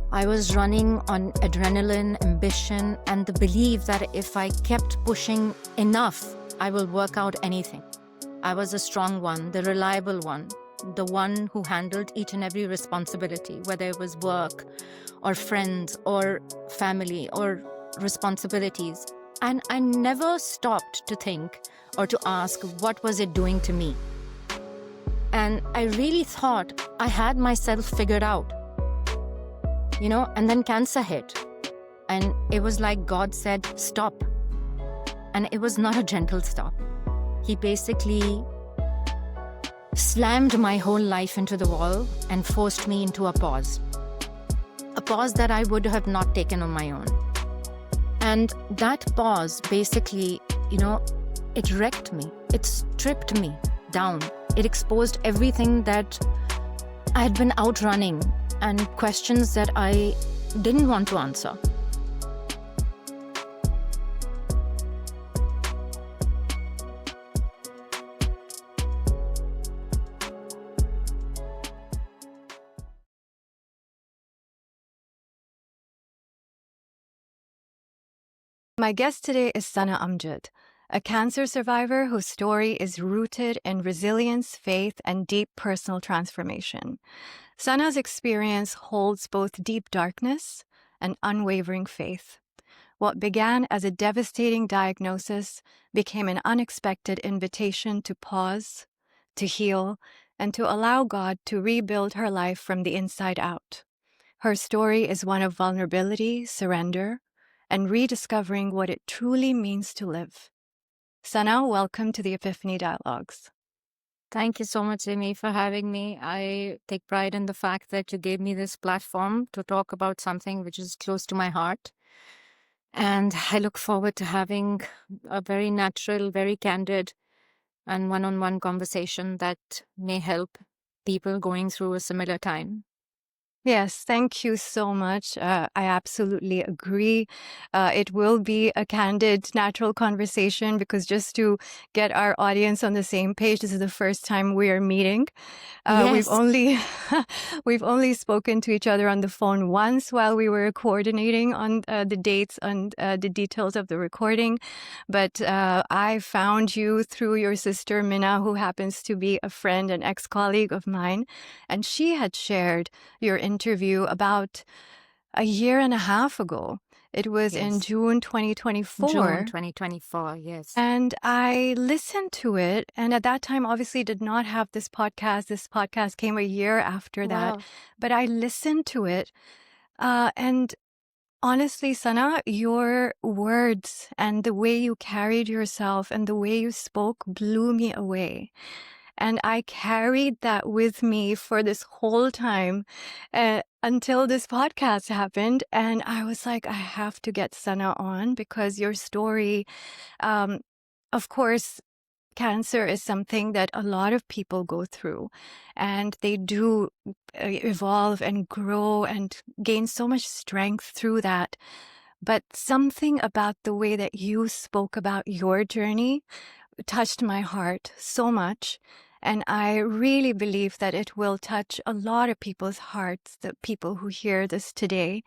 I was running on adrenaline, ambition, and the belief that if I kept pushing enough, I will work out anything. I was the strong one, the reliable one, the one who handled each and every responsibility, whether it was work or friends or family or responsibilities. And I never stopped to think or to ask, what was it doing to me? And I really thought I had myself figured out. And then cancer hit. And it was like God said, stop. And it was not a gentle stop. He basically slammed my whole life into the wall and forced me into a pause. A pause that I would have not taken on my own. And that pause basically, it wrecked me. It stripped me down. It exposed everything that I had been outrunning and questions that I didn't want to answer. My guest today is Sana Amjad, a cancer survivor whose story is rooted in resilience, faith, and deep personal transformation. Sana's experience holds both deep darkness and unwavering faith. What began as a devastating diagnosis became an unexpected invitation to pause, to heal, and to allow God to rebuild her life from the inside out. Her story is one of vulnerability, surrender, and rediscovering what it truly means to live. Sana, welcome to the Epiphany Dialogues. Thank you so much, Zimmy, for having me. I take pride in the fact that you gave me this platform to talk about something which is close to my heart. And I look forward to having a very natural, very candid, and one-on-one conversation that may help people going through a similar time. Yes, thank you so much. I absolutely agree. It will be a candid, natural conversation because just to get our audience on the same page, this is the first time we are meeting. Yes. We've only spoken to each other on the phone once while we were coordinating on the dates and the details of the recording. But I found you through your sister Minna, who happens to be a friend and ex-colleague of mine, and she had shared your interview about a year and a half ago. It was in Yes. June 2024. June 2024, yes. And I listened to it, and at that time, obviously, did not have this podcast. This podcast came a year after that. Wow. But I listened to it, and honestly, Sana, your words and the way you carried yourself and the way you spoke blew me away. And I carried that with me for this whole time until this podcast happened. And I was like, I have to get Sana on because your story, of course, cancer is something that a lot of people go through, and they do evolve and grow and gain so much strength through that. But something about the way that you spoke about your journey touched my heart so much. And I really believe that it will touch a lot of people's hearts, the people who hear this today.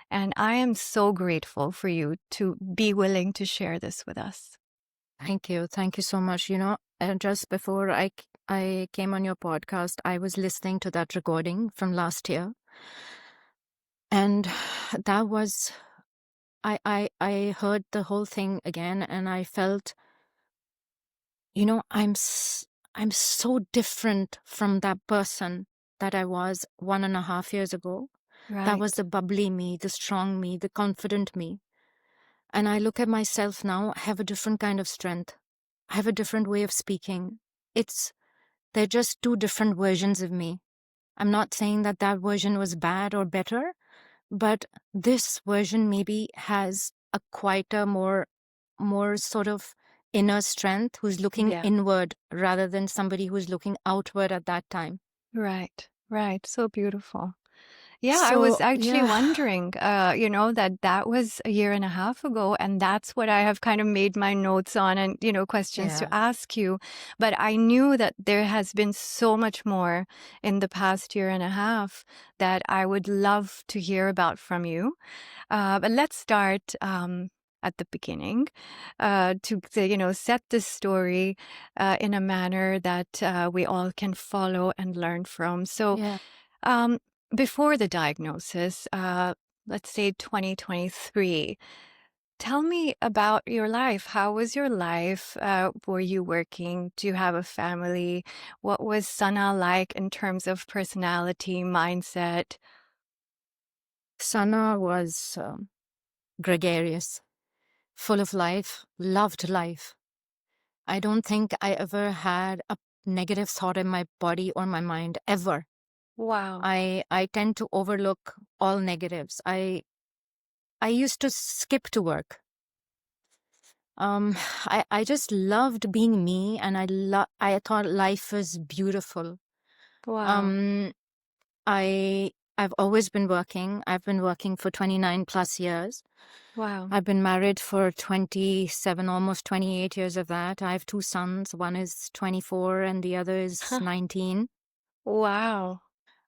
And I am so grateful for you to be willing to share this with us. Thank you. Thank you so much. Just before I came on your podcast, I was listening to that recording from last year. And that was, I heard the whole thing again, and I felt, I'm so different from that person that I was 1.5 years ago. Right. That was the bubbly me, the strong me, the confident me. And I look at myself now, I have a different kind of strength. I have a different way of speaking. They're just two different versions of me. I'm not saying that version was bad or better, but this version maybe has a quieter, more sort of inner strength, who's looking inward rather than somebody who's looking outward at that time. Right. So beautiful. Yeah, I was So, actually yeah, wondering, that was a year and a half ago, and that's what I have kind of made my notes on and, questions yeah. to ask you. But I knew that there has been so much more in the past year and a half that I would love to hear about from you. But let's start at the beginning to set this story in a manner that we all can follow and learn from. So, Yeah. um, before the diagnosis, let's say 2023, tell me about your life. How was your life? Were you working? Do you have a family? What was Sana like in terms of personality, mindset? Sana was gregarious, full of life, loved life. I don't think I ever had a negative thought in my body or my mind ever. Wow. I tend to overlook all negatives. I used to skip to work. Um, I just loved being me, and I thought life was beautiful. Wow. Um, I've always been working. I've been working for 29 plus years. Wow. I've been married for 27, almost 28 years of that. I have two sons. One is 24 and the other is 19. Wow.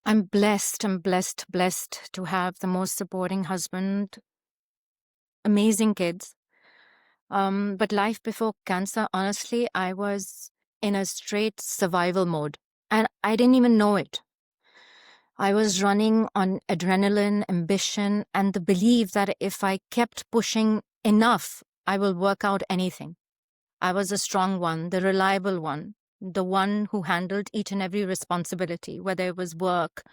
I'm blessed. Blessed to have the most supporting husband, amazing kids. But life before cancer, honestly, I was in a straight survival mode and I didn't even know it. I was running on adrenaline, ambition, and the belief that if I kept pushing enough, I will work out anything. I was the strong one, the reliable one, the one who handled each and every responsibility, whether it was work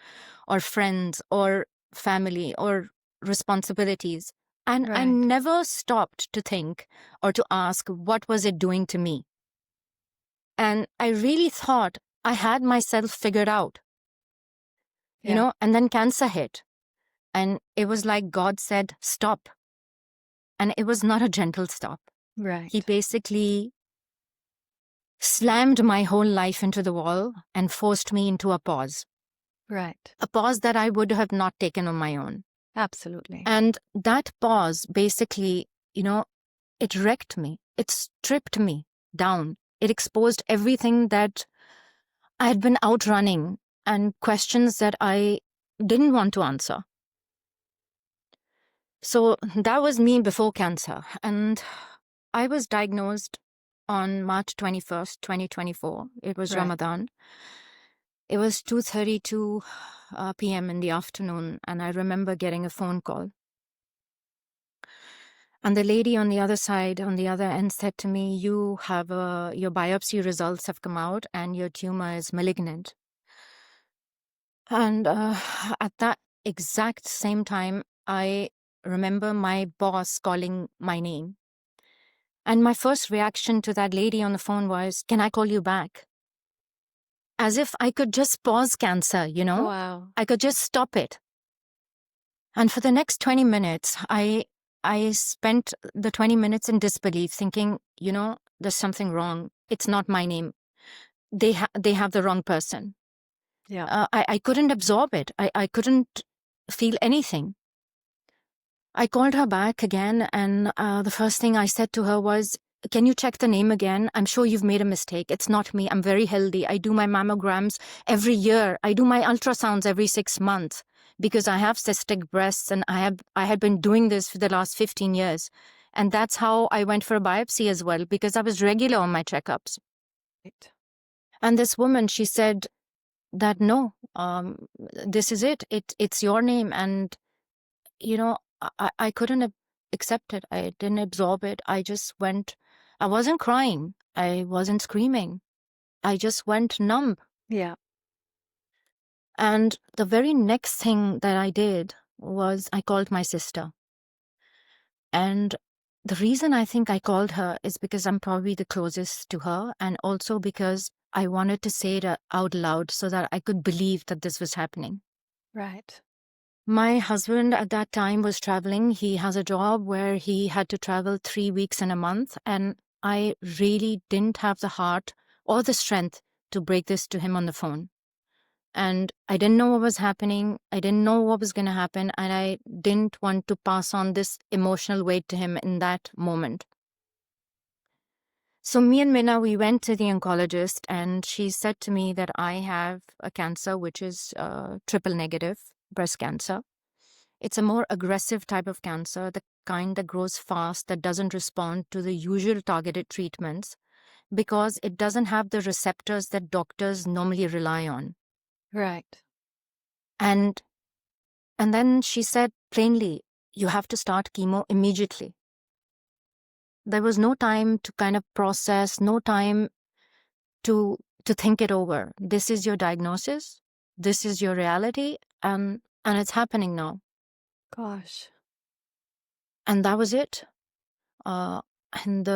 or friends or family or responsibilities. And I Right. never stopped to think or to ask, what was it doing to me? And I really thought I had myself figured out, Yeah. and then cancer hit. And it was like God said, stop. And it was not a gentle stop. He Right. basically slammed my whole life into the wall and forced me into Right. a pause that I would have not taken on my own. Absolutely. And that pause basically, it wrecked me. It stripped me down. It exposed everything that I had been outrunning and questions that I didn't want to answer. So that was me before cancer. And I was diagnosed on March 21st, 2024. It was Right. Ramadan. It was 2:32 p.m. in the afternoon, and I remember getting a phone call. And the lady on the other side, on the other end, said to me, your biopsy results have come out and your tumor is malignant. And at that exact same time, I remember my boss calling my name. And my first reaction to that lady on the phone was, can I call you back? As if I could just pause cancer, Wow. I could just stop it. And for the next 20 minutes, I spent the 20 minutes in disbelief, thinking, there's something wrong. It's not my name. They have the wrong person. Yeah. I couldn't absorb it. I couldn't feel anything. I called her back again, and the first thing I said to her was, can you check the name again? I'm sure you've made a mistake. It's not me. I'm very healthy. I do my mammograms every year. I do my ultrasounds every 6 months because I have cystic breasts, and I had been doing this for the last 15 years. And that's how I went for a biopsy as well, because I was regular on my checkups. Right. And this woman, she said that, no, this is it. It's your name. And, I couldn't accept it. I didn't absorb it. I wasn't crying. I wasn't screaming. I just went numb. Yeah. And the very next thing that I did was I called my sister. And the reason I think I called her is because I'm probably the closest to her, and also because I wanted to say it out loud so that I could believe that this was happening. Right. My husband at that time was traveling. He has a job where he had to travel 3 weeks in a month, and I really didn't have the heart or the strength to break this to him on the phone. And I didn't know what was happening. I didn't know what was going to happen. And I didn't want to pass on this emotional weight to him in that moment. So me and Minna, we went to the oncologist, and she said to me that I have a cancer, which is triple negative breast cancer. It's a more aggressive type of cancer, the kind that grows fast, that doesn't respond to the usual targeted treatments because it doesn't have the receptors that doctors normally rely on. Right. And then she said plainly, you have to start chemo immediately. There was no time to kind of process, no time to think it over. This is your diagnosis. This is your reality. And it's happening now. Gosh. And that was it. And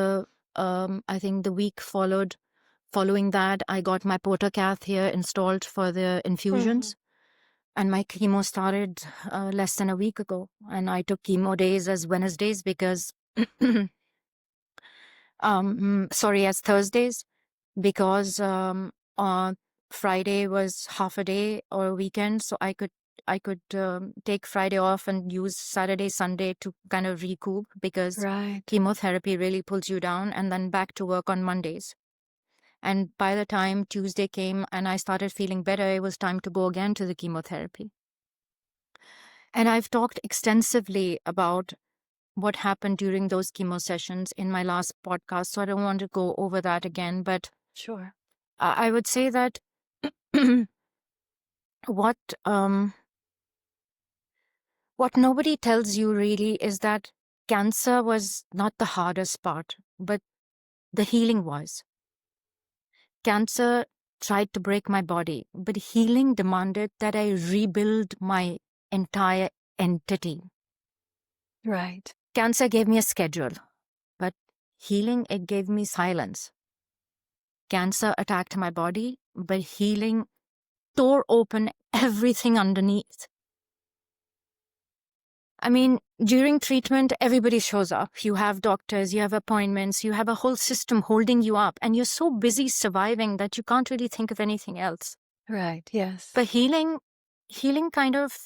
I think the week following that, I got my portacath here installed for the infusions. And my chemo started less than a week ago. And I took chemo days as Wednesdays because, as Thursdays, because Friday was half a day or a weekend. So I could take Friday off and use Saturday, Sunday to kind of recoup, because Right. chemotherapy really pulls you down, and then back to work on Mondays. And by the time Tuesday came and I started feeling better, it was time to go again to the chemotherapy. And I've talked extensively about what happened during those chemo sessions in my last podcast, so I don't want to go over that again. But Sure. I would say that what nobody tells you really is that cancer was not the hardest part, but the healing was. Cancer tried to break my body, but healing demanded that I rebuild my entire entity. Right. Cancer gave me a schedule, but healing, it gave me silence. Cancer attacked my body, but healing tore open everything underneath. I mean, during treatment, everybody shows up. You have doctors, you have appointments, you have a whole system holding you up, and you're so busy surviving that you can't really think of anything else. Right. Yes. But healing kind of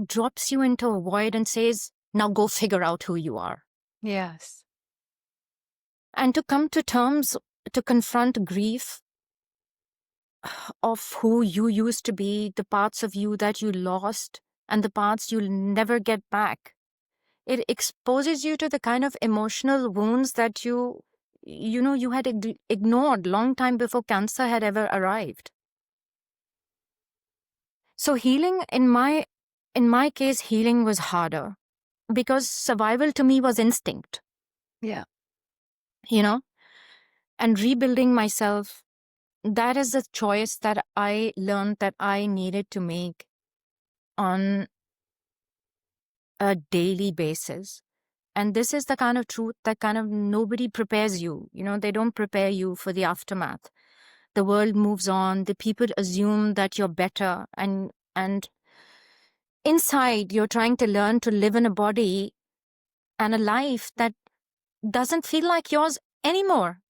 drops you into a void and says, now go figure out who you are. Yes. And to come to terms, to confront grief of who you used to be, the parts of you that you lost, and the parts you'll never get back. It exposes you to the kind of emotional wounds that you had ignored long time before cancer had ever arrived. So healing, in my case, healing was harder because survival to me was instinct. Yeah. And rebuilding myself, that is a choice that I learned that I needed to make on a daily basis. And this is the kind of truth that kind of nobody prepares you. They don't prepare you for the aftermath. The world moves on. The people assume that you're better. And inside, you're trying to learn to live in a body and a life that doesn't feel like yours anymore.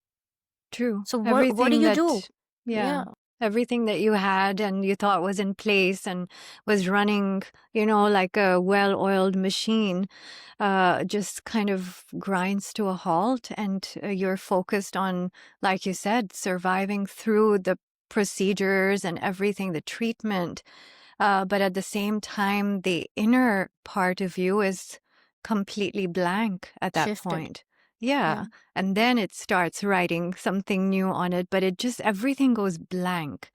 True. So what do you do? Yeah. Everything that you had and you thought was in place and was running, like a well-oiled machine, just kind of grinds to a halt. And you're focused on, like you said, surviving through the procedures and everything, the treatment. But at the same time, the inner part of you is completely blank at that Shifted. point. Yeah. And then it starts writing something new on it, but everything goes blank.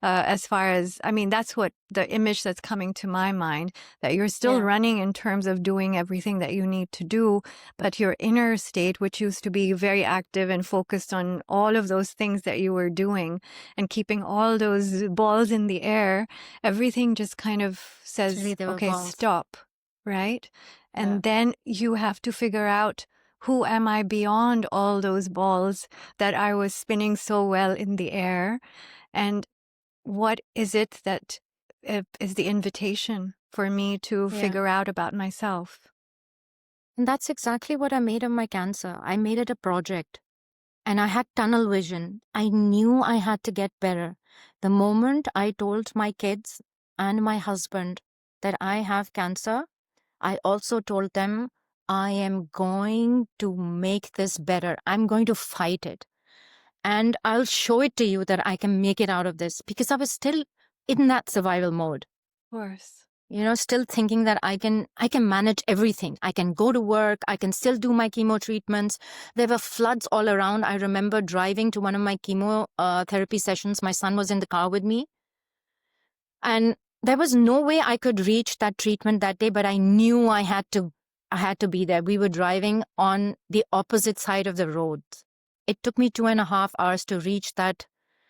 As far as, that's what the image that's coming to my mind, that you're still running in terms of doing everything that you need to do, but your inner state, which used to be very active and focused on all of those things that you were doing and keeping all those balls in the air, everything just kind of says, okay, stop, right? And then you have to figure out, who am I beyond all those balls that I was spinning so well in the air? And what is it that is the invitation for me to figure out about myself? And that's exactly what I made of my cancer. I made it a project. And I had tunnel vision. I knew I had to get better. The moment I told my kids and my husband that I have cancer, I also told them I am going to make this better. I'm going to fight it. And I'll show it to you that I can make it out of this, because I was still in that survival mode. Of course. Still thinking that I can manage everything. I can go to work. I can still do my chemo treatments. There were floods all around. I remember driving to one of my chemo therapy sessions. My son was in the car with me. And there was no way I could reach that treatment that day, but I knew I had to be there. We were driving on the opposite side of the road. It took me 2.5 hours to reach that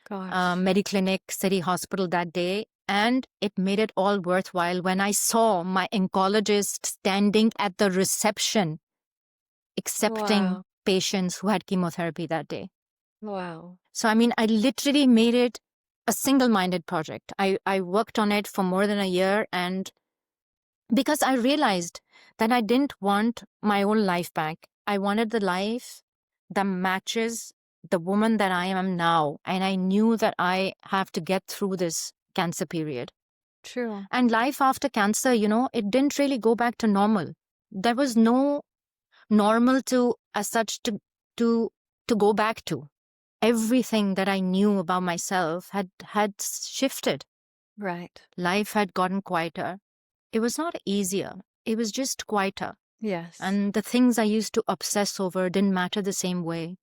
Mediclinic City Hospital that day. And it made it all worthwhile when I saw my oncologist standing at the reception, accepting patients who had chemotherapy that day. Wow. So, I literally made it a single-minded project. I worked on it for more than a year, and because I realized that I didn't want my own life back. I wanted the life that matches the woman that I am now. And I knew that I have to get through this cancer period. True. And life after cancer, it didn't really go back to normal. There was no normal as such to go back to. Everything that I knew about myself had shifted. Right. Life had gotten quieter. It was not easier. It was just quieter. Yes. And the things I used to obsess over didn't matter the same way.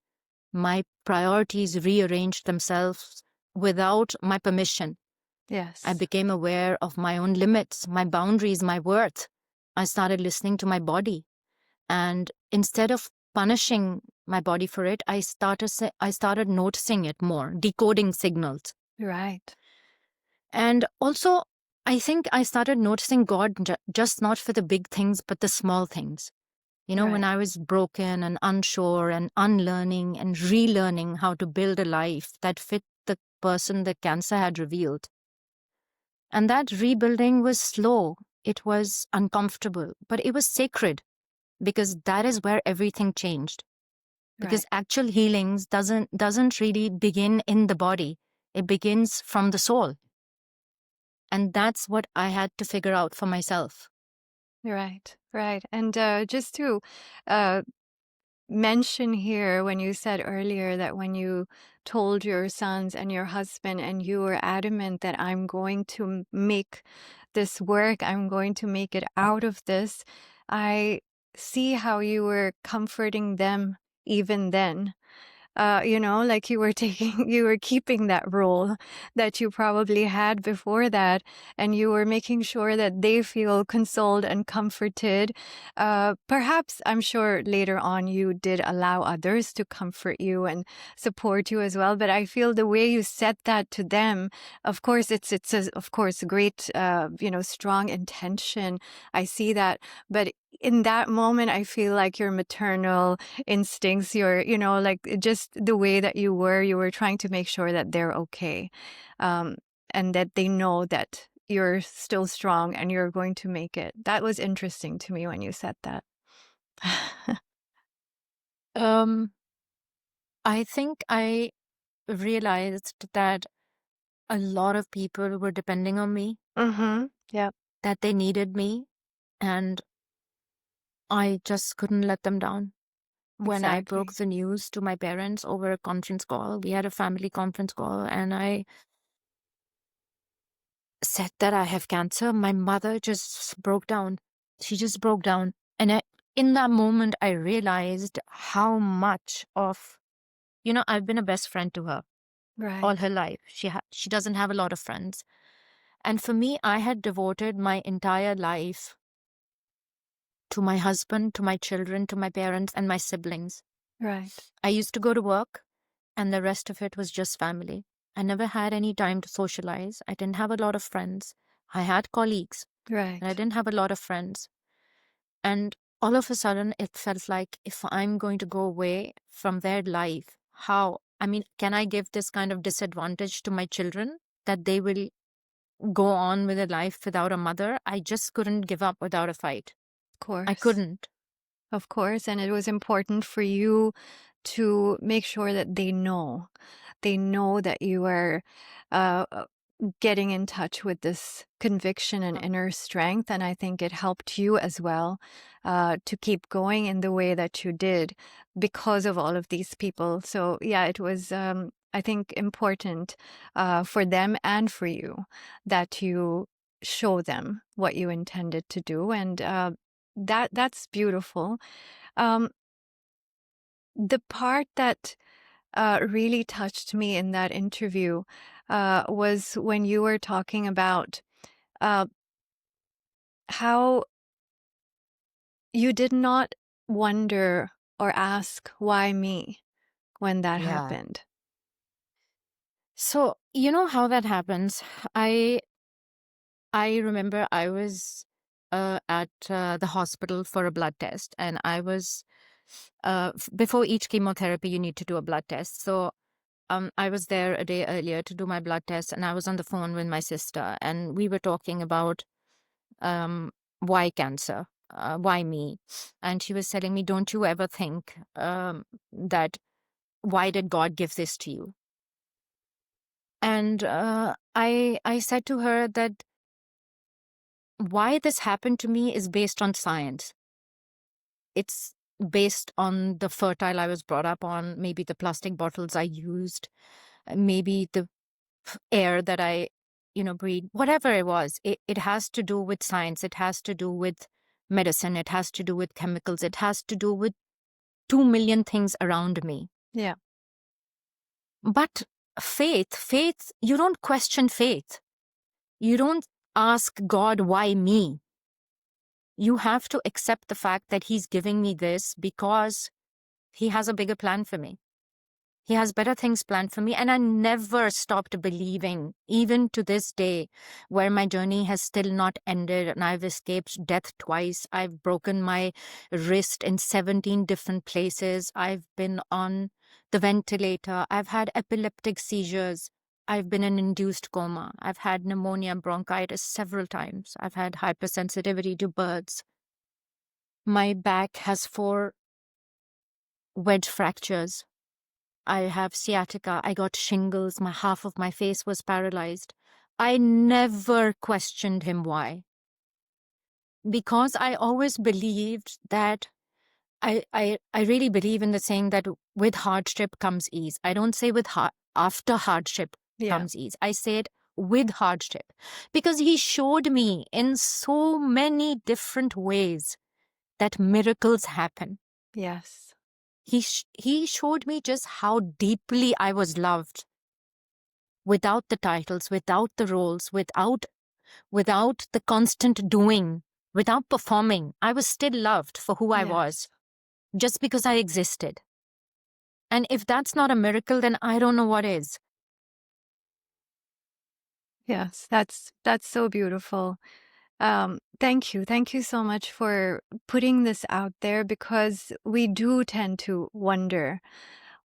My priorities rearranged themselves without my permission. Yes. I became aware of my own limits, my boundaries, my worth. I started listening to my body. And instead of punishing my body for it, I started noticing it more, decoding signals. Right. And also, I think I started noticing God just not for the big things, but the small things. When I was broken and unsure and unlearning and relearning how to build a life that fit the person that cancer had revealed. And that rebuilding was slow. It was uncomfortable, but it was sacred, because that is where everything changed. Because actual healings doesn't really begin in the body. It begins from the soul. And that's what I had to figure out for myself. Right. And just to mention here, when you said earlier that when you told your sons and your husband and you were adamant that I'm going to make this work, I'm going to make it out of this, I see how you were comforting them even then. Like you were keeping that role that you probably had before that, and you were making sure that they feel consoled and comforted. Perhaps, I'm sure later on you did allow others to comfort you and support you as well. But I feel the way you said that to them, of course, it's of course great, strong intention. I see that, but in that moment, I feel like your maternal instincts, like just the way that you were trying to make sure that they're okay, and that they know that you're still strong and you're going to make it. That was interesting to me when you said that. I think I realized that a lot of people were depending on me, Yeah. that they needed me, and I just couldn't let them down. When I broke the news to my parents over a conference call, we had a family conference call, and I said that I have cancer, my mother just broke down. She just broke down. And in that moment, I realized how much of, I've been a best friend to her all her life. She doesn't have a lot of friends. And for me, I had devoted my entire life to my husband, to my children, to my parents, and my siblings. Right. I used to go to work, and the rest of it was just family. I never had any time to socialize. I didn't have a lot of friends. I had colleagues, and I didn't have a lot of friends. And all of a sudden, it felt like if I'm going to go away from their life, how? Can I give this kind of disadvantage to my children, that they will go on with a life without a mother? I just couldn't give up without a fight. Of course. I couldn't. Of course. And it was important for you to make sure that they know they know that you are uh, uh, getting in touch with this conviction and inner strength. And I think it helped you as well to keep going in the way that you did because of all of these people. So, yeah, it was, I think, important for them and for you that you show them what you intended to do. And that's beautiful. Um, the part that really touched me in that interview was when you were talking about uh, how you did not wonder or ask, why me, when that Yeah. happened. So, you know how that happens. I remember I was at the hospital for a blood test, and I was before each chemotherapy, you need to do a blood test. So I was there a day earlier to do my blood test, and I was on the phone with my sister, and we were talking about um, why cancer, why me, and she was telling me, "Don't you ever think that why did God give this to you?" And I said to her that why this happened to me is based on science. It's based on the fertile I was brought up on, maybe the plastic bottles I used, maybe the air that I, breathe, whatever it was. It has to do with science. It has to do with medicine. It has to do with chemicals. It has to do with 2 million things around me. Yeah. But faith, you don't question faith. You don't ask God, why me? You have to accept the fact that he's giving me this because he has a bigger plan for me. He has better things planned for me. And I never stopped believing, even to this day, where my journey has still not ended and I've escaped death twice. I've broken my wrist in 17 different places. I've been on the ventilator. I've had epileptic seizures. I've been in induced coma. I've had pneumonia, bronchitis several times. I've had hypersensitivity to birds. My back has 4 wedge fractures. I have sciatica. I got shingles. Half of my face was paralyzed. I never questioned him why. Because I always believed that I really believe in the saying that with hardship comes ease. I don't say after hardship comes ease. I say it with hardship. Because he showed me in so many different ways that miracles happen. Yes. He showed me just how deeply I was loved without the titles, without the roles, without the constant doing, without performing. I was still loved for who I was, just because I existed. And if that's not a miracle, then I don't know what is. Yes, that's so beautiful. Thank you. Thank you so much for putting this out there, because we do tend to wonder,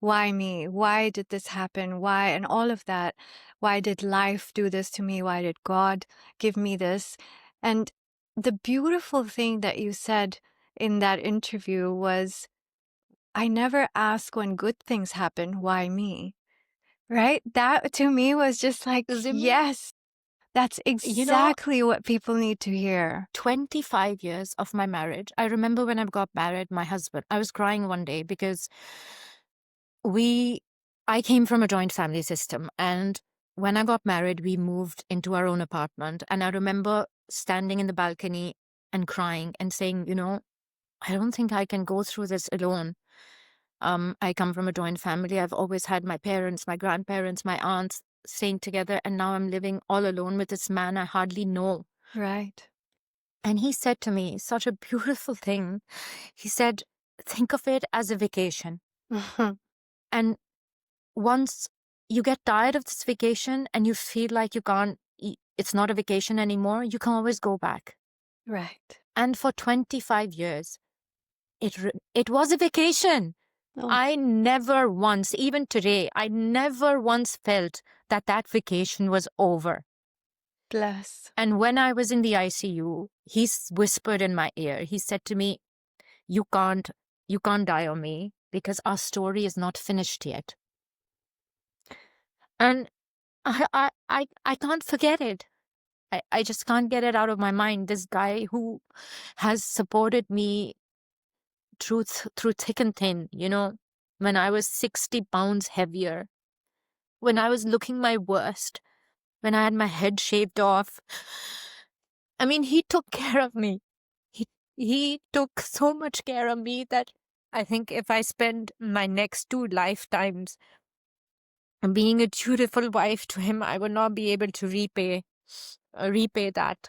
why me? Why did this happen? Why? And all of that. Why did life do this to me? Why did God give me this? And the beautiful thing that you said in that interview was, I never ask when good things happen, why me? Right? That to me was just like, Zimmy, yes, that's you know, exactly what people need to hear. 25 years of my marriage. I remember when I got married, my husband, I was crying one day because I came from a joint family system. And when I got married, we moved into our own apartment. And I remember standing in the balcony and crying and saying, I don't think I can go through this alone. I come from a joint family. I've always had my parents, my grandparents, my aunts staying together. And now I'm living all alone with this man I hardly know. Right. And he said to me such a beautiful thing. He said, think of it as a vacation. And once you get tired of this vacation and you feel like it's not a vacation anymore, you can always go back. Right. And for 25 years, it was a vacation. Oh, I never once, even today, I never once felt that vacation was over. bless. And when I was in the ICU, he whispered in my ear, he said to me, you can't die on me because our story is not finished yet. And I can't forget it. I just can't get it out of my mind. This guy who has supported me through thick and thin, when I was 60 pounds heavier, when I was looking my worst, when I had my head shaved off. I mean, he took care of me. He he took so much care of me that I think if I spend my next 2 lifetimes being a dutiful wife to him, I would not be able to repay that.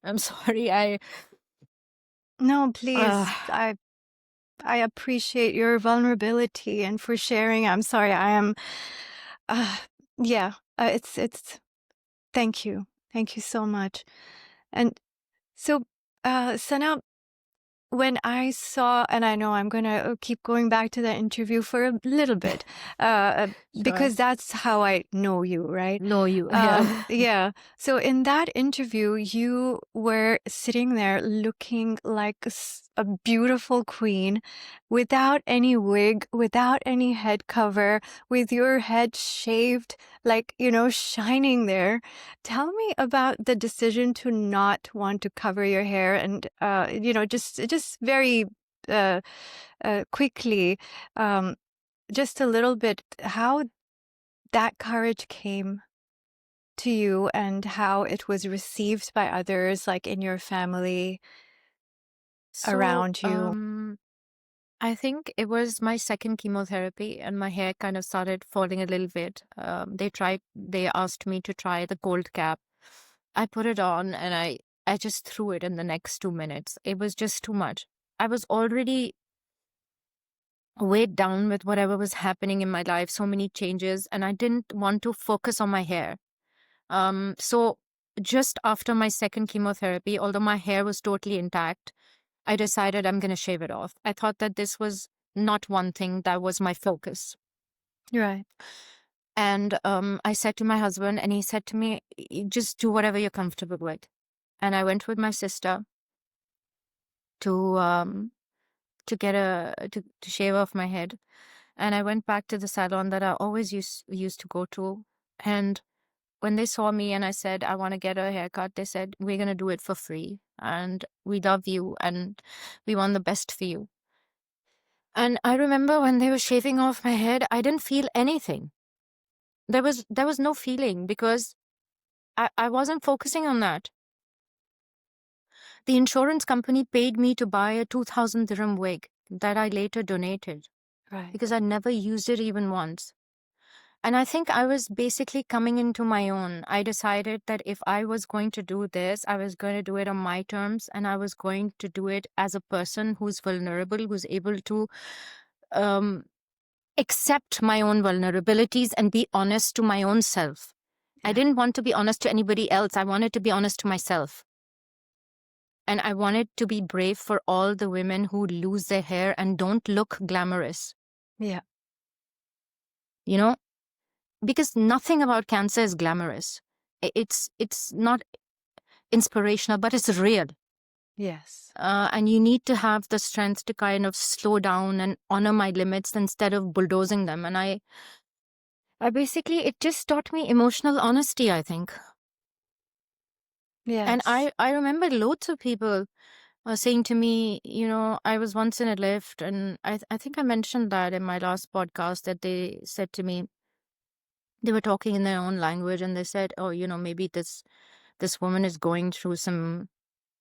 I'm sorry. No, please. Uh, I appreciate your vulnerability and for sharing. I'm sorry. I am. Uh, yeah. It's. Thank you. Thank you so much. And so, Sana, when I saw, and I know I'm going to keep going back to that interview for a little bit, sure. because that's how I know you, right? No, you. Yeah. Yeah. So in that interview, you were sitting there looking like a beautiful queen without any wig, without any head cover, with your head shaved, like, shining there. Tell me about the decision to not want to cover your hair and, just very quickly, just a little bit, how that courage came to you and how it was received by others, like in your family, So, around you. I think it was my second chemotherapy, and my hair kind of started falling a little bit. They asked me to try the cold cap. I put it on, and I just threw it in the next 2 minutes. It was just too much. I was already weighed down with whatever was happening in my life, so many changes, and I didn't want to focus on my hair. So just after my second chemotherapy, although my hair was totally intact, I decided I'm going to shave it off. I thought that this was not one thing that was my focus. Right. And I said to my husband, and he said to me, just do whatever you're comfortable with. And I went with my sister to get to shave off my head. And I went back to the salon that I always used to go to. And when they saw me and I said, I want to get a haircut, they said, we're going to do it for free. And we love you and we want the best for you. And I remember when they were shaving off my head, I didn't feel anything. There was no feeling because I wasn't focusing on that. The insurance company paid me to buy a 2,000 dirham wig that I later donated Right. because I never used it even once. And I think I was basically coming into my own. I decided that if I was going to do this, I was going to do it on my terms, and I was going to do it as a person who's vulnerable, who's able to accept my own vulnerabilities and be honest to my own self. I Yeah. didn't want to be honest to anybody else. I wanted to be honest to myself. And I wanted to be brave for all the women who lose their hair and don't look glamorous. Yeah. Because nothing about cancer is glamorous. It's not inspirational, but it's real. Yes. And you need to have the strength to kind of slow down and honor my limits instead of bulldozing them. And I basically, it just taught me emotional honesty, I think. And Yes. I remember loads of people saying to me, I was once in a lift, and I think I mentioned that in my last podcast, that they said to me, they were talking in their own language, and they said, oh, maybe this woman is going through some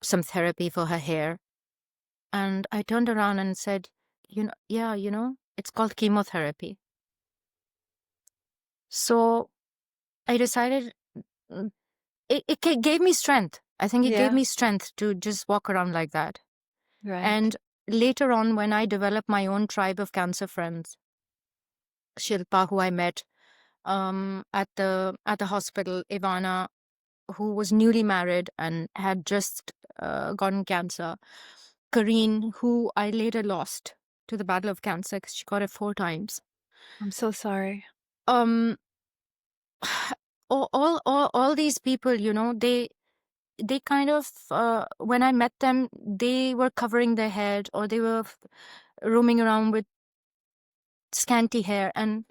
therapy for her hair. And I turned around and said, yeah, it's called chemotherapy. So I decided, it gave me strength. I think it gave Yeah. me strength to just walk around like that. Right. And later on, when I developed my own tribe of cancer friends, Shilpa, who I met at the hospital, Ivana, who was newly married and had just gotten cancer, Kareen, who I later lost to the battle of cancer because she got it 4 times. I'm so sorry. Um, all these people, they kind of, when I met them, they were covering their head, or they were roaming around with scanty hair, and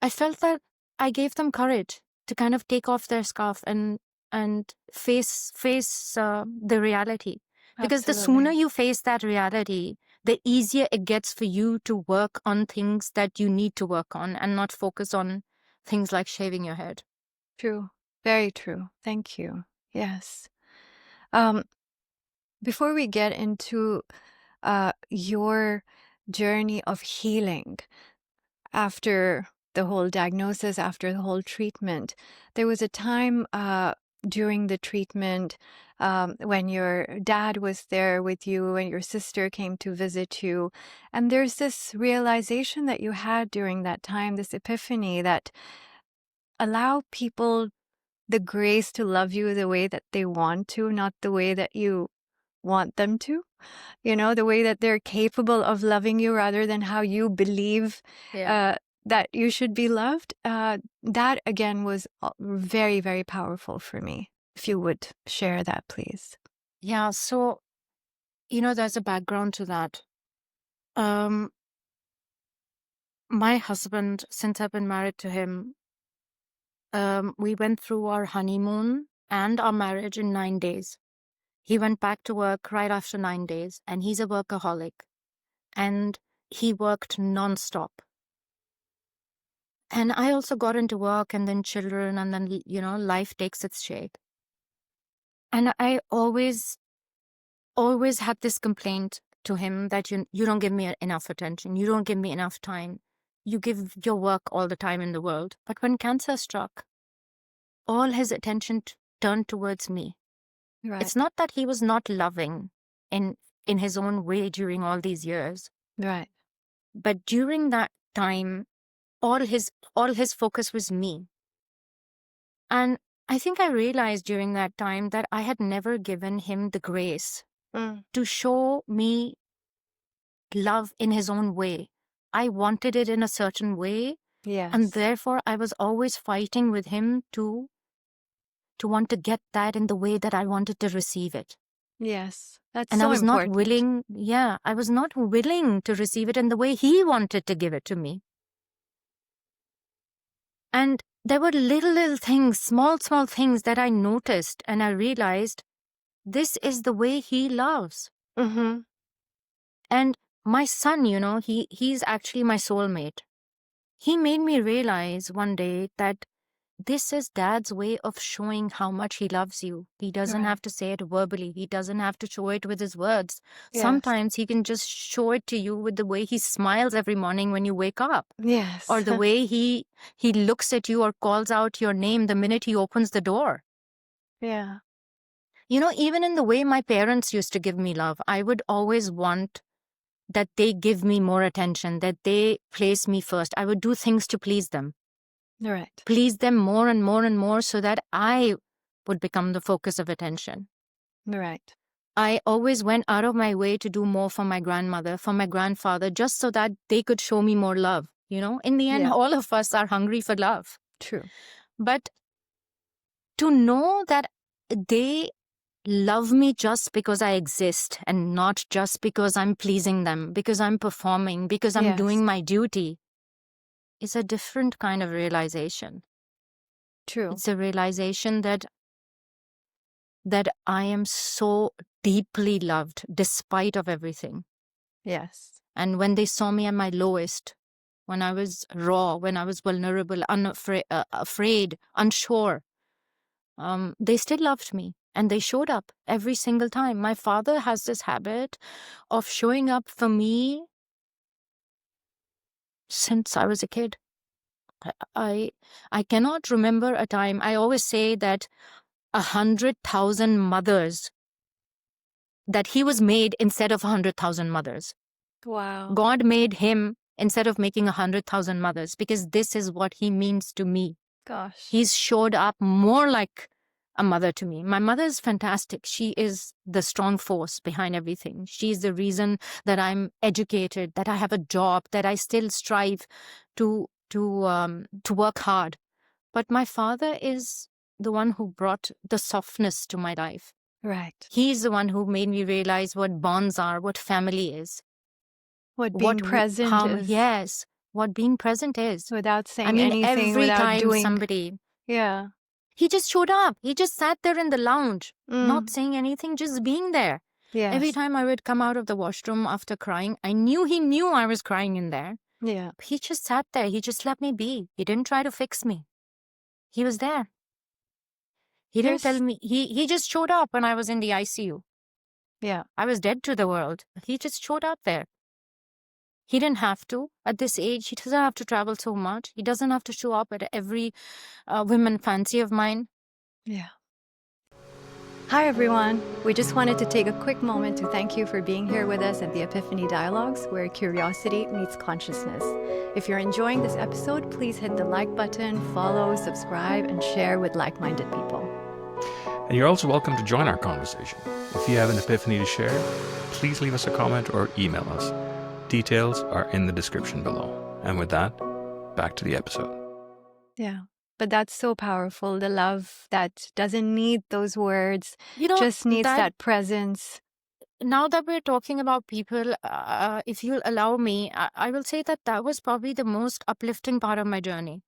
I felt that I gave them courage to kind of take off their scarf and face the reality. Because the sooner Absolutely. you face that reality, the easier it gets for you to work on things that you need to work on and not focus on things like shaving your head. True. Very true. Thank you. Yes. Um, before we get into your journey of healing after the whole diagnosis, after the whole treatment, there was a time during the treatment when your dad was there with you and your sister came to visit you. And there's this realization that you had during that time, this epiphany that allow people the grace to love you the way that they want to, not the way that you want them to. You know, the way that they're capable of loving you rather than how you believe that you should be loved. That, again, was very, very powerful for me. If you would share that, please. Yeah, so, there's a background to that. My husband, since I've been married to him, we went through our honeymoon and our marriage in 9 days. He went back to work right after 9 days, and he's a workaholic. And he worked nonstop. And I also got into work and then children, and then, life takes its shape. And I always had this complaint to him that you don't give me enough attention. You don't give me enough time. You give your work all the time in the world. But when cancer struck, all his attention turned towards me. Right. It's not that he was not loving in his own way during all these years. Right. But during that time, all his focus was me. And I think I realized during that time that I had never given him the grace to show me love in his own way. I wanted it in a certain way. Yes. And therefore, I was always fighting with him to want to get that in the way that I wanted to receive it. Yes. That's And so I was important. not willing, I was not willing to receive it in the way he wanted to give it to me. And there were little things, small things that I noticed, and I realized this is the way he loves. Mm-hmm. And my son, he's actually my soulmate. He made me realize one day that this is Dad's way of showing how much he loves you. He doesn't Right. have to say it verbally. He doesn't have to show it with his words. Yes. Sometimes he can just show it to you with the way he smiles every morning when you wake up. Yes. Or the way he looks at you or calls out your name the minute he opens the door. Yeah. Even in the way my parents used to give me love, I would always want that they give me more attention, that they place me first. I would do things to please them. Right. Please them more and more and more so that I would become the focus of attention. Right. I always went out of my way to do more for my grandmother, for my grandfather, just so that they could show me more love. In the end, all of us are hungry for love. True. But to know that they love me just because I exist and not just because I'm pleasing them, because I'm performing, because I'm doing my duty, is a different kind of realization. True. It's a realization that I am so deeply loved despite of everything. Yes. And when they saw me at my lowest, when I was raw, when I was vulnerable, afraid, unsure, they still loved me. And they showed up every single time. My father has this habit of showing up for me since I was a kid. I cannot remember a time. I always say that 100,000 mothers, that he was made instead of 100,000 mothers. Wow. God made him instead of making 100,000 mothers, because this is what he means to me. Gosh. He's showed up more like a mother to me. My mother is fantastic. She is the strong force behind everything. She's the reason that I'm educated, that I have a job, that I still strive to work hard. But my father is the one who brought the softness to my life. Right. He's the one who made me realize what bonds are, what family is. What being present is. Yes. what being present is. Without saying I mean, anything, every without time doing. somebody, Yeah. he just showed up. He just sat there in the lounge, not Mm. saying anything, just being there. Every Yes. time I would come out of the washroom after crying, I knew he knew I was crying in there. Yeah. He just sat there. He just let me be. He didn't try to fix me. He was there. He didn't tell There's. me. He just showed up when I was in the ICU. Yeah. I was dead to the world. He just showed up there. He didn't have to. At this age, he doesn't have to travel so much. He doesn't have to show up at every women fancy of mine. Yeah. Hi, everyone. We just wanted to take a quick moment to thank you for being here with us at the Epiphany Dialogues, where curiosity meets consciousness. If you're enjoying this episode, please hit the like button, follow, subscribe, and share with like-minded people. And you're also welcome to join our conversation. If you have an epiphany to share, please leave us a comment or email us. Details are in the description below. And with that, back to the episode. Yeah. But that's so powerful. The love that doesn't need those words, You know, just needs that presence. now that we're talking about people, if you'll allow me, I will say that that was probably the most uplifting part of my journey.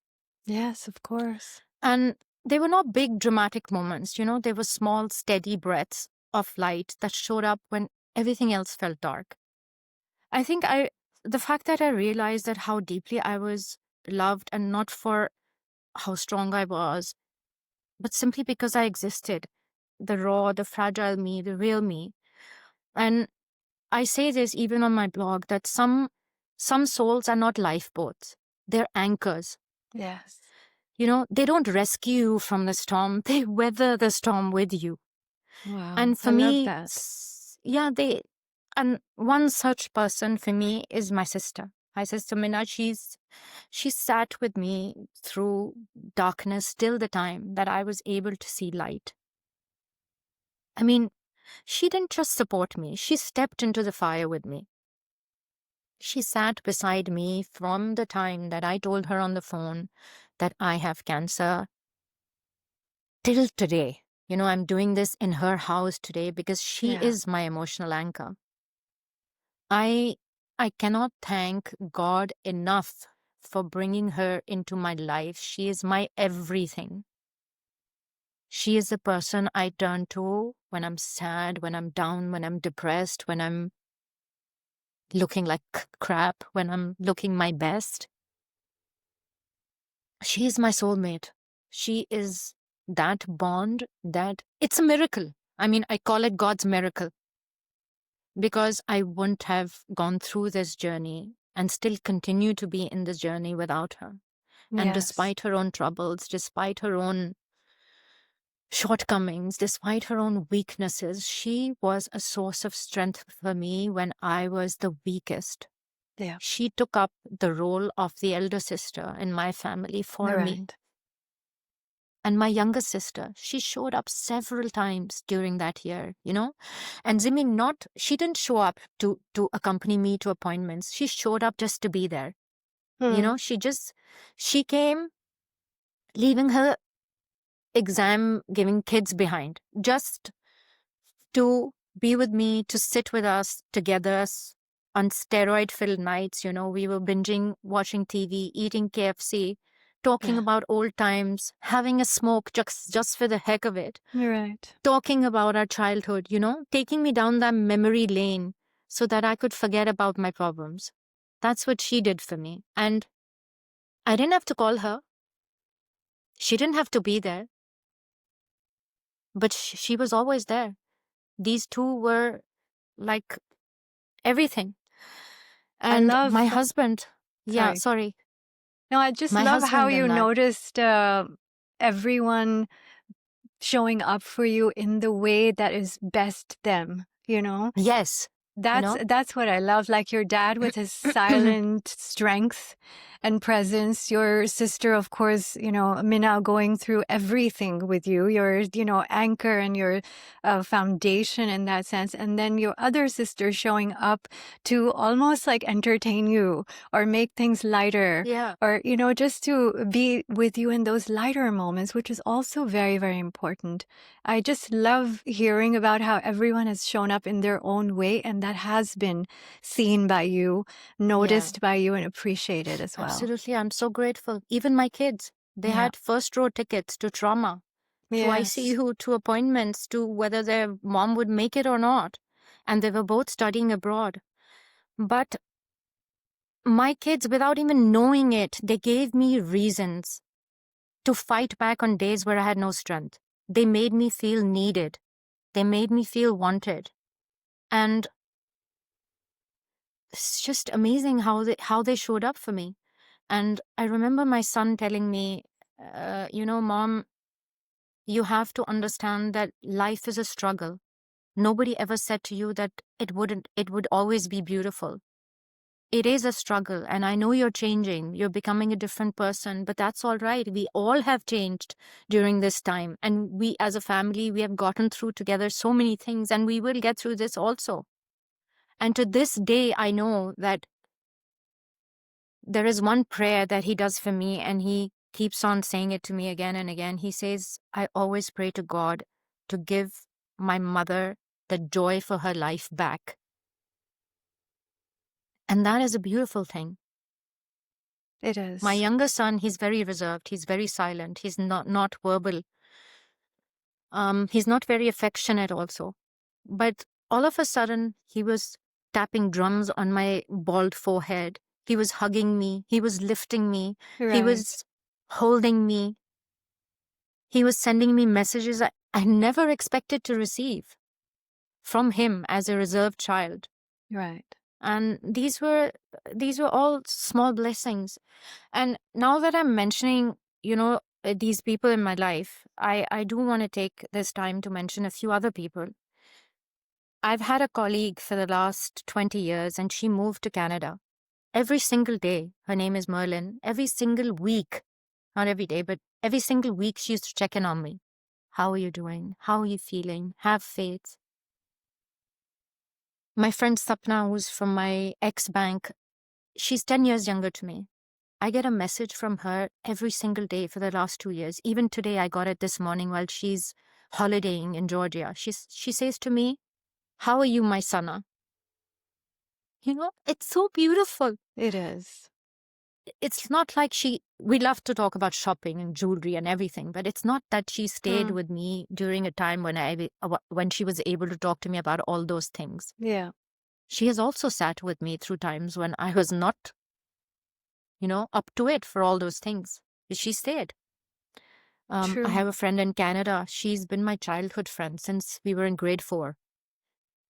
Yes, of course. And they were not big dramatic moments, they were small, steady breaths of light that showed up when everything else felt dark. I think the fact that I realized that how deeply I was loved, and not for how strong I was, but simply because I existed, the raw, the fragile me, the real me. And I say this even on my blog, that some souls are not lifeboats. They're anchors. Yes. They don't rescue you from the storm. They weather the storm with you. Wow. And for I me, love that. and one such person for me is my sister. My sister Minna, she sat with me through darkness till the time that I was able to see light. I mean, she didn't just support me. She stepped into the fire with me. She sat beside me from the time that I told her on the phone that I have cancer till today. I'm doing this in her house today because she Yeah. is my emotional anchor. I cannot thank God enough for bringing her into my life. She is my everything. She is the person I turn to when I'm sad, when I'm down, when I'm depressed, when I'm looking like crap, when I'm looking my best. She is my soulmate. She is that bond that it's a miracle. I mean, I call it God's miracle, because I wouldn't have gone through this journey and still continue to be in this journey without her. And Yes. despite her own troubles, despite her own shortcomings, despite her own weaknesses, she was a source of strength for me when I was the weakest. Yeah. She took up the role of the elder sister in my family for me. Right. And my younger sister, she showed up several times during that year, And Zimmy, she didn't show up to accompany me to appointments. She showed up just to be there. She came leaving her exam giving kids behind, just to be with me, to sit with us together on steroid filled nights. We were binging, watching TV, eating KFC, talking Yeah. about old times, having a smoke just for the heck of it, You're right. talking about our childhood, taking me down that memory lane so that I could forget about my problems. That's what she did for me. And I didn't have to call her. She didn't have to be there. But she was always there. These two were like everything. And love- my husband, yeah, Sorry. sorry. No, I just My love how husband you and I- noticed everyone showing up for you in the way that is best them, Yes. That's what I love. Like your dad with his silent strength and presence. Your sister, of course, Minna, going through everything with you. Your, anchor and your foundation in that sense. And then your other sister showing up to almost like entertain you or make things lighter. Yeah. Or, just to be with you in those lighter moments, which is also very, very important. I just love hearing about how everyone has shown up in their own way, and that has been seen by you, noticed by you, and appreciated as well. Absolutely. I'm so grateful. Even my kids, they had first row tickets to trauma, to ICU, to appointments, to whether their mom would make it or not. And they were both studying abroad. But my kids, without even knowing it, they gave me reasons to fight back on days where I had no strength. They made me feel needed. They made me feel wanted. And it's just amazing how they showed up for me. And I remember my son telling me, Mom, you have to understand that life is a struggle. Nobody ever said to you that it would always be beautiful. It is a struggle, and I know you're changing. You're becoming a different person, but that's all right. We all have changed during this time. And we, as a family, we have gotten through together so many things, and we will get through this also. And to this day, I know that there is one prayer that he does for me, and he keeps on saying it to me again and again. He says, I always pray to God to give my mother the joy for her life back. And that is a beautiful thing. It is. My younger son, he's very reserved. He's very silent. He's not verbal. He's not very affectionate also. But all of a sudden, he was tapping drums on my bald forehead. He was hugging me. He was lifting me. He was holding me. He was sending me messages I never expected to receive from him as a reserved child. Right. And these were all small blessings. And now that I'm mentioning, these people in my life, I do want to take this time to mention a few other people. I've had a colleague for the last 20 years, and she moved to Canada. Every single day, her name is Merlin, every single week, not every day, but every single week, she used to check in on me. How are you doing? How are you feeling? Have faith. My friend Sapna, who's from my ex-bank, she's 10 years younger to me. I get a message from her every single day for the last 2 years. Even today, I got it this morning while she's holidaying in Georgia. She says to me, how are you, my Sana? It's so beautiful. It is. It's not like we love to talk about shopping and jewelry and everything, but it's not that she stayed with me during a time when she was able to talk to me about all those things. Yeah. She has also sat with me through times when I was not, up to it for all those things. She stayed. True. I have a friend in Canada. She's been my childhood friend since we were in grade 4.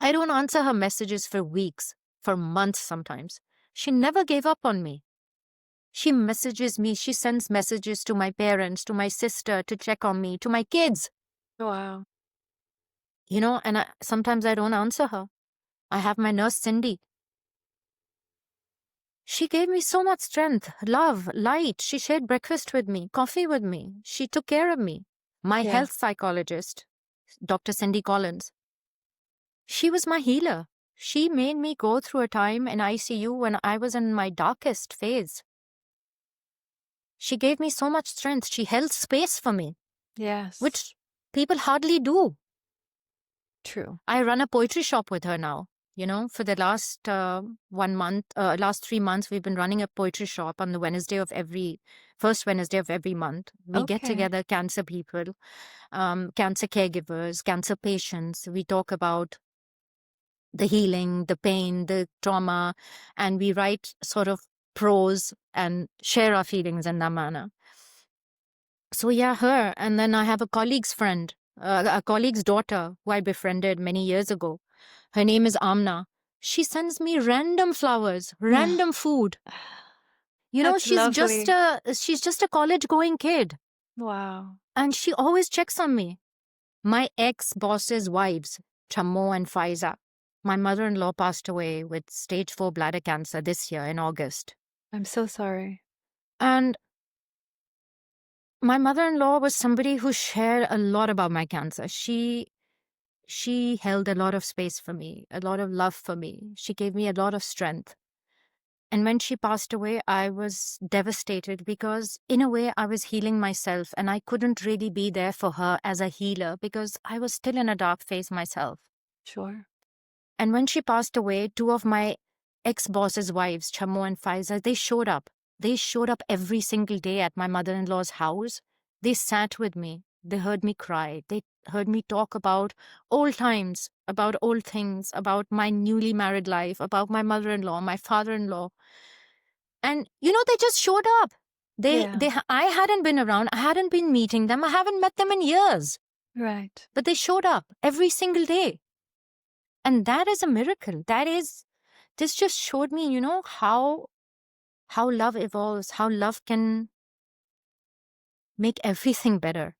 I don't answer her messages for weeks, for months sometimes. She never gave up on me. She messages me. She sends messages to my parents, to my sister, to check on me, to my kids. Wow. And sometimes I don't answer her. I have my nurse, Cindy. She gave me so much strength, love, light. She shared breakfast with me, coffee with me. She took care of me. My health psychologist, Dr. Cindy Collins, she was my healer. She made me go through a time in ICU when I was in my darkest phase. She gave me so much strength. She held space for me. Yes. Which people hardly do. True. I run a poetry shop with her now. For the last 3 months, we've been running a poetry shop on the first Wednesday of every month. We get together cancer people, cancer caregivers, cancer patients. We talk about the healing, the pain, the trauma, and we write sort of prose and share our feelings in that manner. So yeah, her. And then I have a colleague's friend, a colleague's daughter who I befriended many years ago. Her name is Amna. She sends me random flowers, random food. She's just a college-going kid. Wow. And she always checks on me. My ex-boss's wives, Chammo and Faiza. My mother-in-law passed away with stage 4 bladder cancer this year in August. I'm so sorry. And my mother-in-law was somebody who shared a lot about my cancer. She held a lot of space for me, a lot of love for me. She gave me a lot of strength. And when she passed away, I was devastated because in a way I was healing myself and I couldn't really be there for her as a healer because I was still in a dark phase myself. Sure. And when she passed away, two of my ex-boss's wives, Chammo and Faiza, they showed up. They showed up every single day at my mother-in-law's house. They sat with me. They heard me cry. They heard me talk about old times, about old things, about my newly married life, about my mother-in-law, my father-in-law. And, they just showed up. I hadn't been around. I hadn't been meeting them. I haven't met them in years. Right. But they showed up every single day. And that is a miracle. This just showed me, how love evolves, how love can make everything better.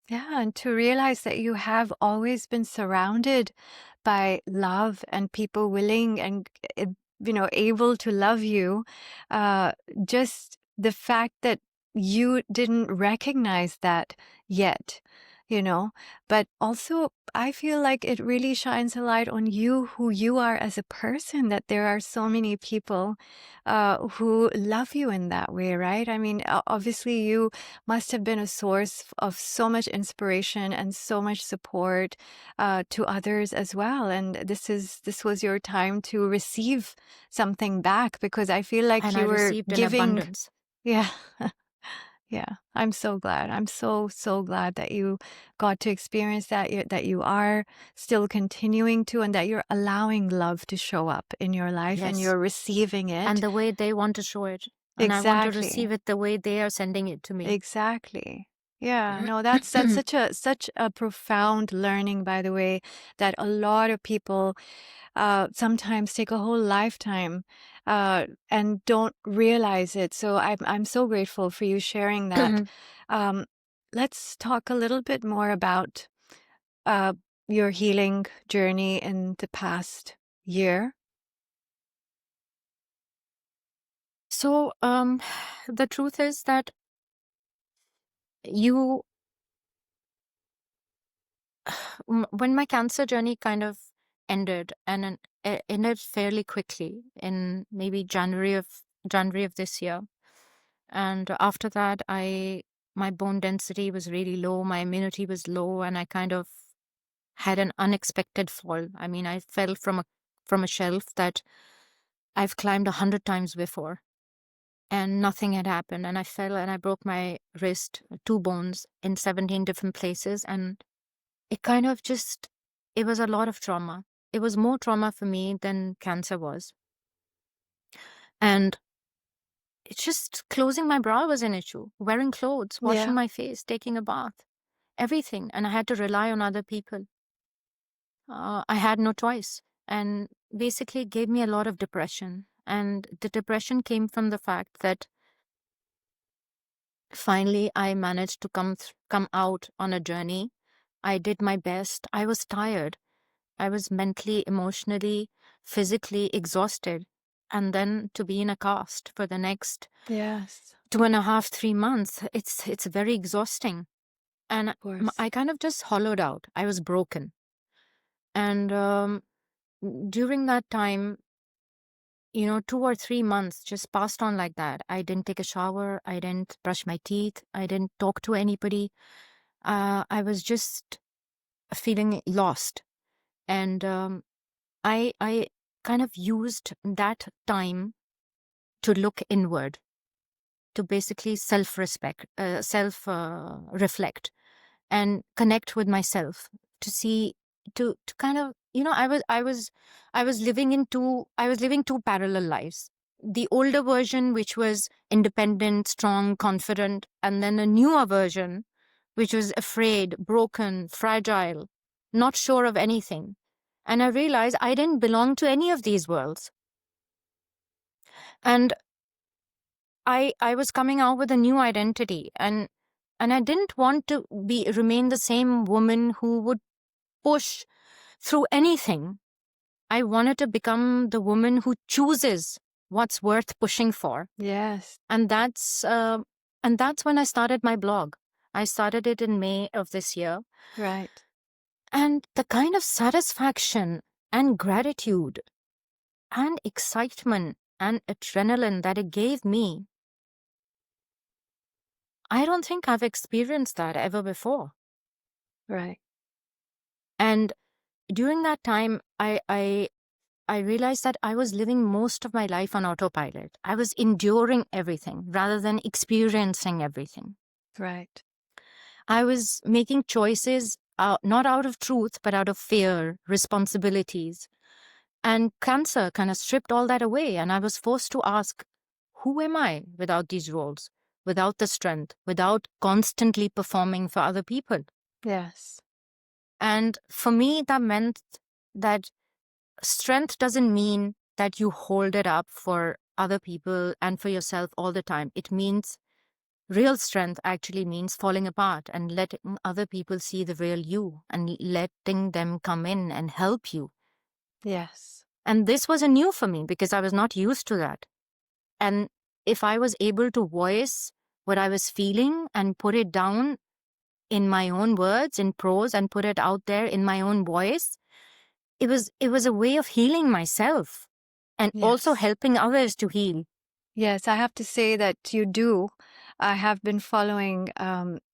Yeah, and to realize that you have always been surrounded by love and people willing and able to love you. Just the fact that you didn't recognize that yet, but also I feel like it really shines a light on you, who you are as a person, that there are so many people who love you in that way, right? I mean, obviously you must have been a source of so much inspiration and so much support to others as well. And this was your time to receive something back, because I feel like And you I were received in giving. abundance. Yeah. Yeah, I'm so glad. I'm so, so glad that you got to experience that, that you are still continuing to, and that you're allowing love to show up in your life, and Yes. you're receiving it. And the way they want to show it. And I want to receive it the way they are sending it to me. Exactly. Yeah, no, that's such a profound learning, by the way, that a lot of people sometimes take a whole lifetime and don't realize it. So I'm so grateful for you sharing that. Let's talk a little bit more about your healing journey in the past year. So the truth is that when my cancer journey kind of ended, and it ended fairly quickly in maybe January of this year. And after that, my bone density was really low, my immunity was low, and I kind of had an unexpected fall. I mean, I fell from a shelf that I've climbed 100 times before, and nothing had happened. And I fell and I broke my wrist, 2 bones in 17 different places, and it kind of it was a lot of trauma. It was more trauma for me than cancer was. And it's just closing my brow was an issue, wearing clothes, washing my face, taking a bath, everything. And I had to rely on other people. I had no choice. And basically, it gave me a lot of depression. And the depression came from the fact that finally I managed to come out on a journey. I did my best. I was tired. I was mentally, emotionally, physically exhausted. And then to be in a cast for the next 2.5, 3 months, it's very exhausting. And I kind of just hollowed out. I was broken. And during that time, 2 or 3 months just passed on like that. I didn't take a shower. I didn't brush my teeth. I didn't talk to anybody. I was just feeling lost. And I kind of used that time to look inward, to basically self-reflect, and connect with myself, to see, to kind of, I was living two parallel lives. The older version, which was independent, strong, confident, and then a newer version, which was afraid, broken, fragile, not sure of anything. And I realized I didn't belong to any of these worlds. And I was coming out with a new identity, and I didn't want to remain the same woman who would push through anything. I wanted to become the woman who chooses what's worth pushing for. Yes. And that's when I started my blog. I started it in May of this year. Right. And the kind of satisfaction and gratitude and excitement and adrenaline that it gave me, I don't think I've experienced that ever before. Right. And during that time, I realized that I was living most of my life on autopilot. I was enduring everything rather than experiencing everything. Right. I was making choices not out of truth, but out of fear, responsibilities. And cancer kind of stripped all that away. And I was forced to ask, who am I without these roles, without the strength, without constantly performing for other people? Yes. And for me, that meant that strength doesn't mean that you hold it up for other people and for yourself all the time. It means real strength actually means falling apart and letting other people see the real you and letting them come in and help you. Yes. And this was a new for me because I was not used to that. And if I was able to voice what I was feeling and put it down in my own words, in prose, and put it out there in my own voice, it was a way of healing myself and also Yes. helping others to heal. Yes, I have to say that you do. I have been following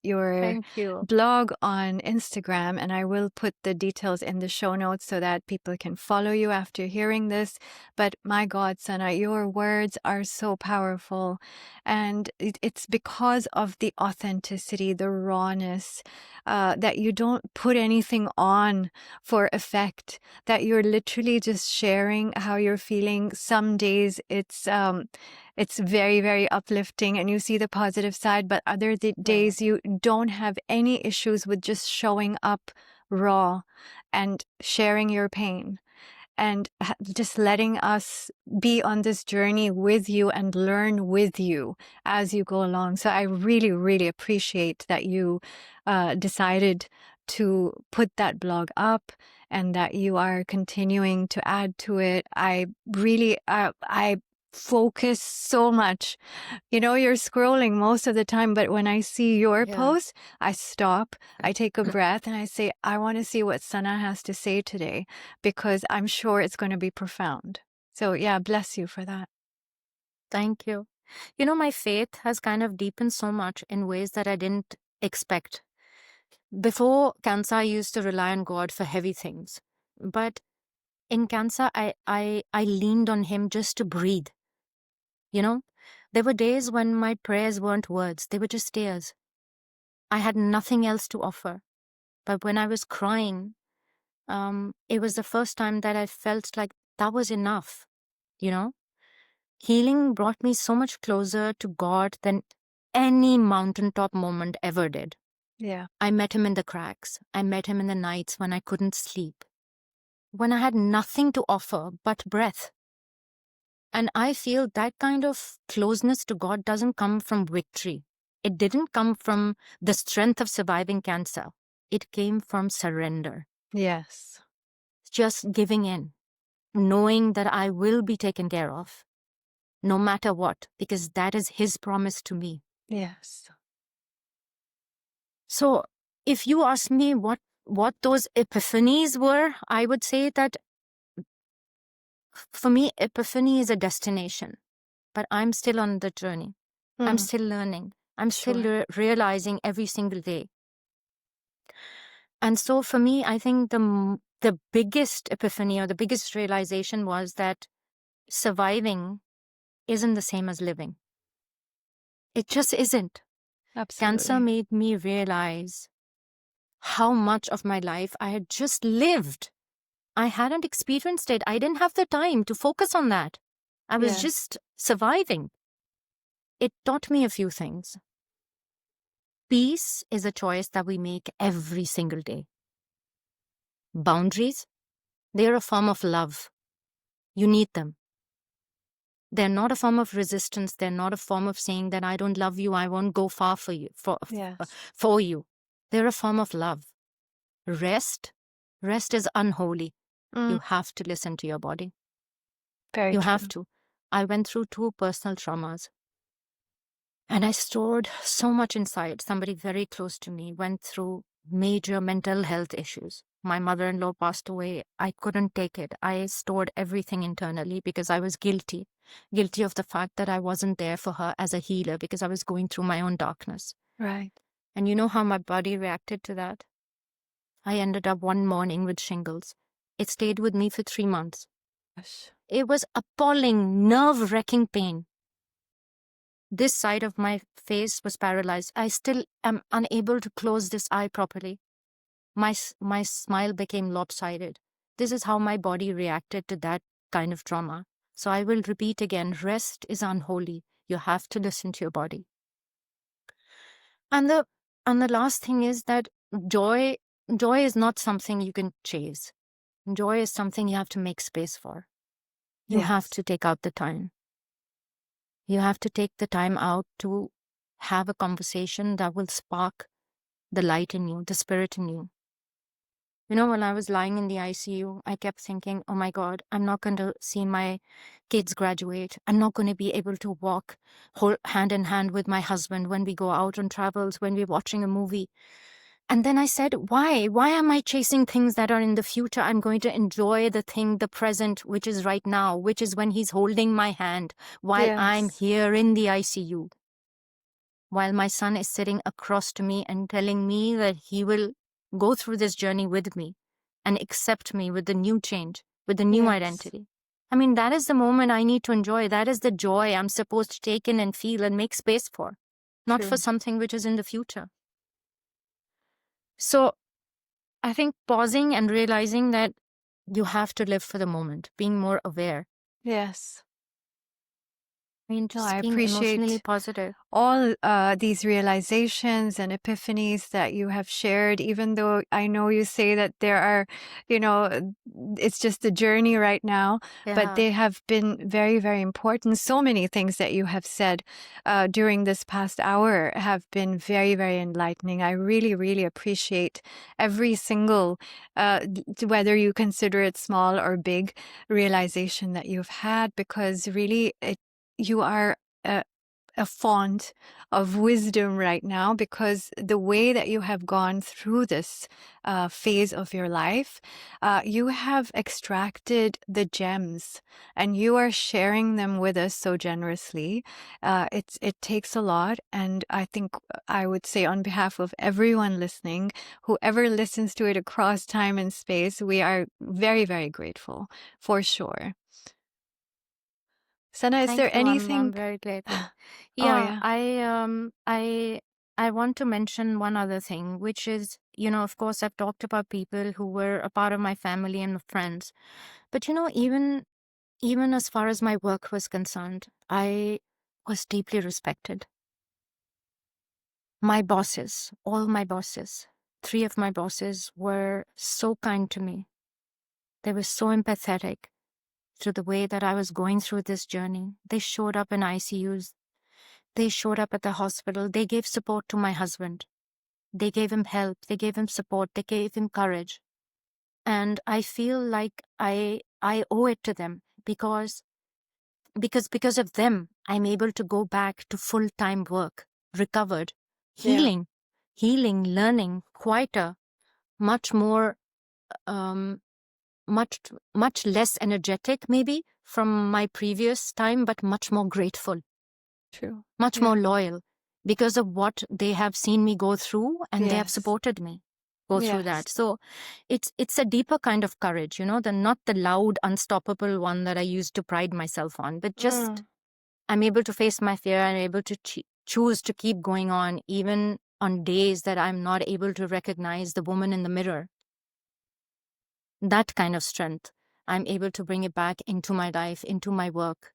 your Thank you. blog on Instagram, and I will put the details in the show notes so that people can follow you after hearing this. But my God, Sana, your words are so powerful. And it's because of the authenticity, the rawness, that you don't put anything on for effect, that you're literally just sharing how you're feeling. Some days it's very, very uplifting and you see the positive side, but other days you don't have any issues with just showing up raw and sharing your pain and just letting us be on this journey with you and learn with you as you go along. So I really, really appreciate that you decided to put that blog up and that you are continuing to add to it. I really, I focus so much. You know, you're scrolling most of the time, but when I see your post, I stop, I take a breath, and I say, I want to see what Sana has to say today, because I'm sure it's going to be profound. So yeah, bless you for that. Thank you. You know, my faith has kind of deepened so much in ways that I didn't expect. Before cancer, I used to rely on God for heavy things. But in cancer, I leaned on him just to breathe. You know, there were days when my prayers weren't words, they were just tears. I had nothing else to offer. But when I was crying, it was the first time that I felt like that was enough, you know? Healing brought me so much closer to God than any mountaintop moment ever did. Yeah. I met him in the cracks. I met him in the nights when I couldn't sleep, when I had nothing to offer but breath. And I feel that kind of closeness to God doesn't come from victory. It didn't come from the strength of surviving cancer. It came from surrender. Yes. Just giving in, knowing that I will be taken care of, no matter what, because that is his promise to me. Yes. So if you ask me what those epiphanies were, I would say that for me, epiphany is a destination, but I'm still on the journey. I'm still learning. I'm still realizing every single day. And so for me, I think the biggest epiphany or the biggest realization was that surviving isn't the same as living. It just isn't. Absolutely. Cancer made me realize how much of my life I had just lived. I hadn't experienced it. I didn't have the time to focus on that. I was just surviving. It taught me a few things. Peace is a choice that we make every single day. Boundaries, they're a form of love. You need them. They're not a form of resistance. They're not a form of saying that I don't love you, I won't go far for you. For you. They're a form of love. Rest is unholy. You have to listen to your body. Very you true. have to. I went through 2 personal traumas. And I stored so much inside. Somebody very close to me went through major mental health issues. My mother-in-law passed away. I couldn't take it. I stored everything internally because I was guilty of the fact that I wasn't there for her as a healer because I was going through my own darkness. Right. And you know how my body reacted to that? I ended up one morning with shingles. It stayed with me for 3 months. Gosh. It was appalling, nerve-wracking pain. This side of my face was paralyzed. I still am unable to close this eye properly. My smile became lopsided. This is how my body reacted to that kind of trauma. So I will repeat again, rest is unholy. You have to listen to your body. And the last thing is that joy is not something you can chase. Joy is something you have to make space for. You have Yes. to take out the time. You have to take the time out to have a conversation that will spark the light in you, the spirit in you. You know, when I was lying in the ICU, I kept thinking, oh my God, I'm not going to see my kids graduate. I'm not going to be able to walk hand in hand with my husband when we go out on travels, when we're watching a movie. And then I said, why? Why am I chasing things that are in the future? I'm going to enjoy the present, which is right now, which is when he's holding my hand while I'm Yes. here in the ICU. While my son is sitting across to me and telling me that he will go through this journey with me and accept me with the new change, with the new Yes. identity. I mean, that is the moment I need to enjoy. That is the joy I'm supposed to take in and feel and make space for, not for True. something which is in the future. So I think pausing and realizing that you have to live for the moment, being more aware. Yes. I mean, No, just I being emotionally appreciate positive. all these realizations and epiphanies that you have shared, even though I know you say that there are, it's just a journey right now, but Yeah. they have been very, very important. So many things that you have said during this past hour have been very, very enlightening. I really, really appreciate every single, whether you consider it small or big, realization that you've had, because really you are a font of wisdom right now, because the way that you have gone through this phase of your life, you have extracted the gems and you are sharing them with us so generously. It takes a lot. And I think I would say, on behalf of everyone listening, whoever listens to it across time and space, we are very, very grateful, for sure. Sana, is Thank there you. I'm anything? very grateful. Oh, Yeah, yeah. I want to mention one other thing, which is, of course, I've talked about people who were a part of my family and friends. But even as far as my work was concerned, I was deeply respected. My bosses, all my bosses, 3 of my bosses were so kind to me. They were so empathetic to the way that I was going through this journey. They showed up in ICUs. They showed up at the hospital. They gave support to my husband. They gave him help. They gave him support. They gave him courage. And I feel like I owe it to them, because of them, I'm able to go back to full-time work, recovered, Yeah. healing, learning, quieter, much more, much less energetic maybe from my previous time, but much more grateful, True. much Yeah. more loyal, because of what they have seen me go through, and they have Yes. supported me go through Yes. that. So it's a deeper kind of courage, not the loud, unstoppable one that I used to pride myself on, but just I'm able to face my fear. I'm able to choose to keep going on, even on days that I'm not able to recognize the woman in the mirror. That kind of strength, I'm able to bring it back into my life, into my work,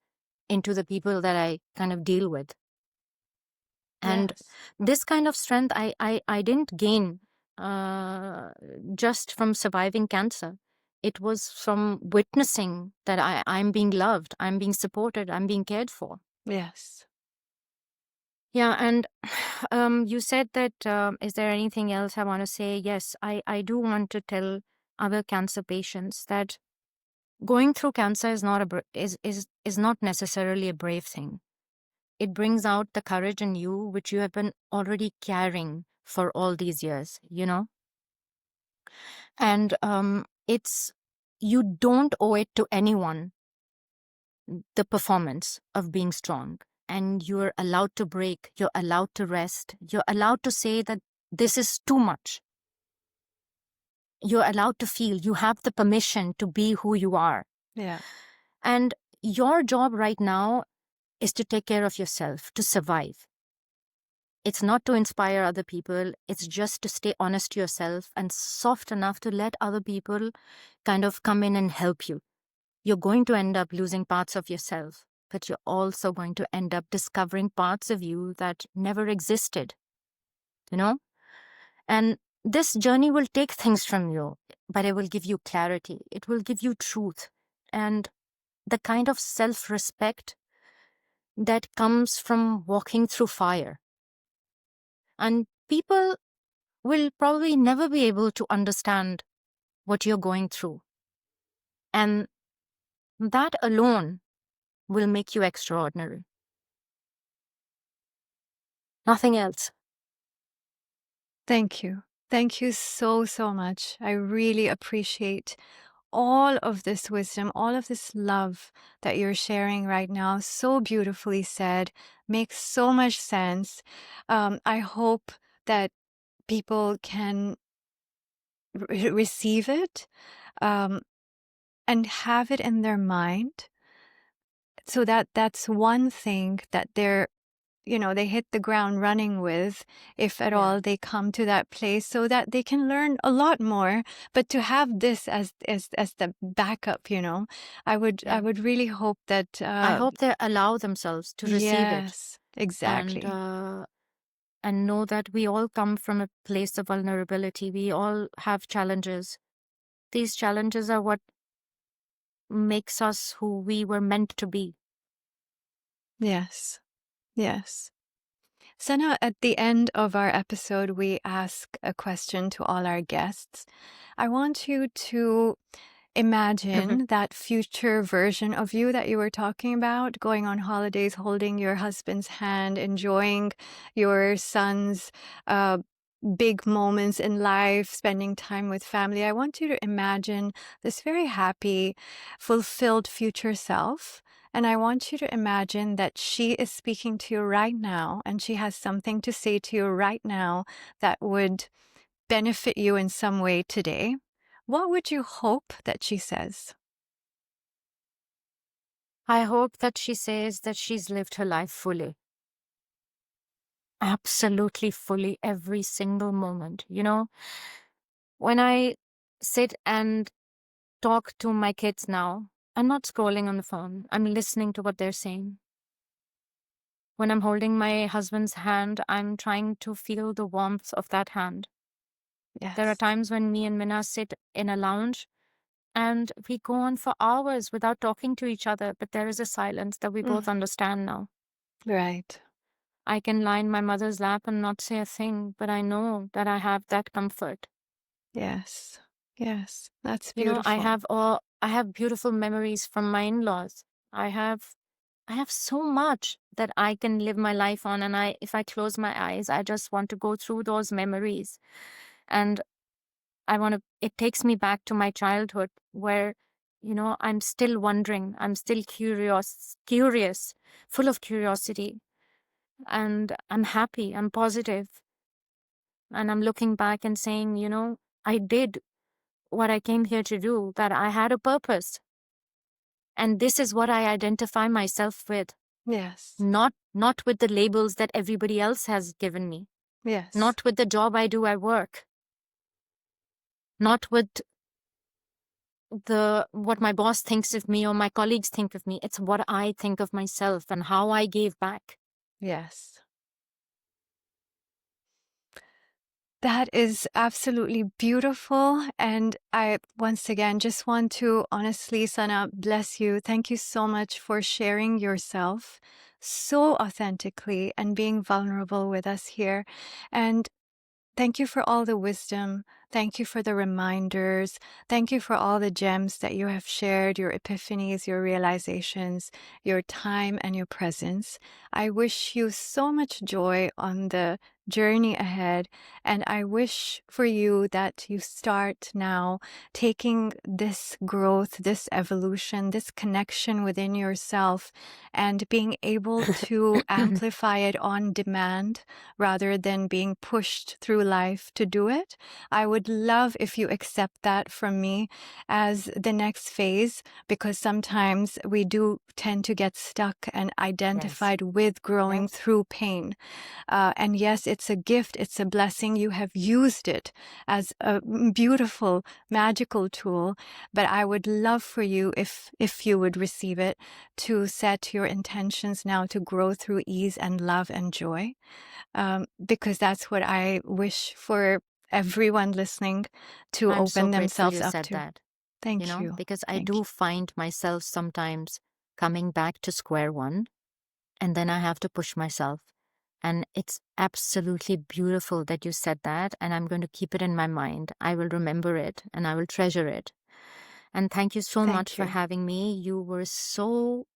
into the people that I kind of deal with. And Yes. this kind of strength, I didn't gain just from surviving cancer. It was from witnessing that I'm being loved, I'm being supported, I'm being cared for. Yes. Yeah, and you said that, is there anything else I want to say? Yes, I do want to tell other cancer patients that going through cancer is not is not necessarily a brave thing. It brings out the courage in you, which you have been already carrying for all these years, And you don't owe it to anyone, the performance of being strong. And you're allowed to break, you're allowed to rest, you're allowed to say that this is too much. You're allowed to feel. You have the permission to be who you are. Yeah. And your job right now is to take care of yourself, to survive. It's not to inspire other people. It's just to stay honest to yourself and soft enough to let other people kind of come in and help you. You're going to end up losing parts of yourself, but you're also going to end up discovering parts of you that never existed, you know? And this journey will take things from you, but it will give you clarity. It will give you truth and the kind of self-respect that comes from walking through fire. And people will probably never be able to understand what you're going through. And that alone will make you extraordinary. Nothing else. Thank you. Thank you so, so much. I really appreciate all of this wisdom, all of this love that you're sharing right now. So beautifully said, makes so much sense. I hope that people can receive it and have it in their mind, so that that's one thing that they're, they hit the ground running with, if at Yeah. all they come to that place, so that they can learn a lot more. But to have this as the backup, I would really hope that I hope they allow themselves to receive it yes, exactly. and know that we all come from a place of vulnerability. We all have challenges. These challenges are what makes us who we were meant to be. Yes. Yes. Sana, at the end of our episode, we ask a question to all our guests. I want you to imagine that future version of you that you were talking about, going on holidays, holding your husband's hand, enjoying your son's big moments in life, spending time with family. I want you to imagine this very happy, fulfilled future self. And I want you to imagine that she is speaking to you right now, and she has something to say to you right now that would benefit you in some way today. What would you hope that she says? I hope that she says that she's lived her life fully. Absolutely fully, every single moment. When I sit and talk to my kids now, I'm not scrolling on the phone. I'm listening to what they're saying. When I'm holding my husband's hand, I'm trying to feel the warmth of that hand. Yes. There are times when me and Minna sit in a lounge and we go on for hours without talking to each other, but there is a silence that we both understand now. Right. I can lie in my mother's lap and not say a thing, but I know that I have that comfort. Yes. Yes. That's beautiful. I have beautiful memories from my in-laws. I have so much that I can live my life on, and if I close my eyes, I just want to go through those memories. And it takes me back to my childhood where, I'm still wondering, I'm still curious, full of curiosity. And I'm happy, I'm positive. And I'm looking back and saying, I did what I came here to do, that I had a purpose. And this is what I identify myself with. Yes. Not with the labels that everybody else has given me. Yes. Not with the job I do at work. Not with what my boss thinks of me or my colleagues think of me. It's what I think of myself and how I gave back. Yes. That is absolutely beautiful. And I, once again, just want to honestly, Sana, bless you. Thank you so much for sharing yourself so authentically and being vulnerable with us here. And thank you for all the wisdom. Thank you for the reminders. Thank you for all the gems that you have shared, your epiphanies, your realizations, your time and your presence. I wish you so much joy on the journey ahead. And I wish for you that you start now taking this growth, this evolution, this connection within yourself and being able to amplify it on demand rather than being pushed through life to do it. I would love if you accept that from me as the next phase, because sometimes we do tend to get stuck and identified with growing Yes. through pain. And yes, it's a gift, it's a blessing. You have used it as a beautiful, magical tool. But I would love for you, if you would receive it, to set your intentions now to grow through ease and love and joy. Because that's what I wish for everyone listening to I'm so open grateful themselves you up said to. that, Thank you. because I Thank do you. find myself sometimes coming back to square one, and then I have to push myself. And it's absolutely beautiful that you said that, and I'm going to keep it in my mind. I will remember it and I will treasure it. And thank you so Thank much for you. having me. You were so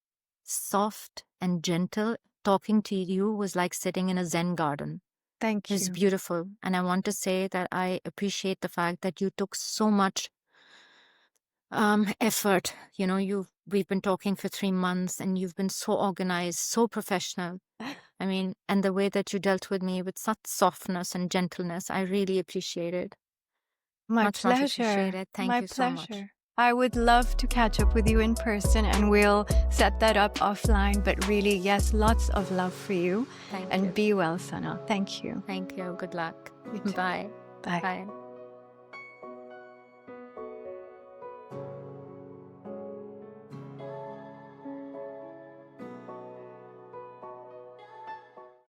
soft and gentle. Talking to you was like sitting in a Zen garden. Thank It's you. beautiful. And I want to say that I appreciate the fact that you took so much effort. We've been talking for 3 months and you've been so organized, so professional. I mean, and the way that you dealt with me with such softness and gentleness, I really appreciate it. My Much pleasure. appreciated. Thank My you so much. pleasure. I would love to catch up with you in person, and we'll set that up offline. But really, yes, lots of love for you. Thank And you. be well, Sana. Thank you. Thank you. Good luck. You too. Bye. Bye. Bye.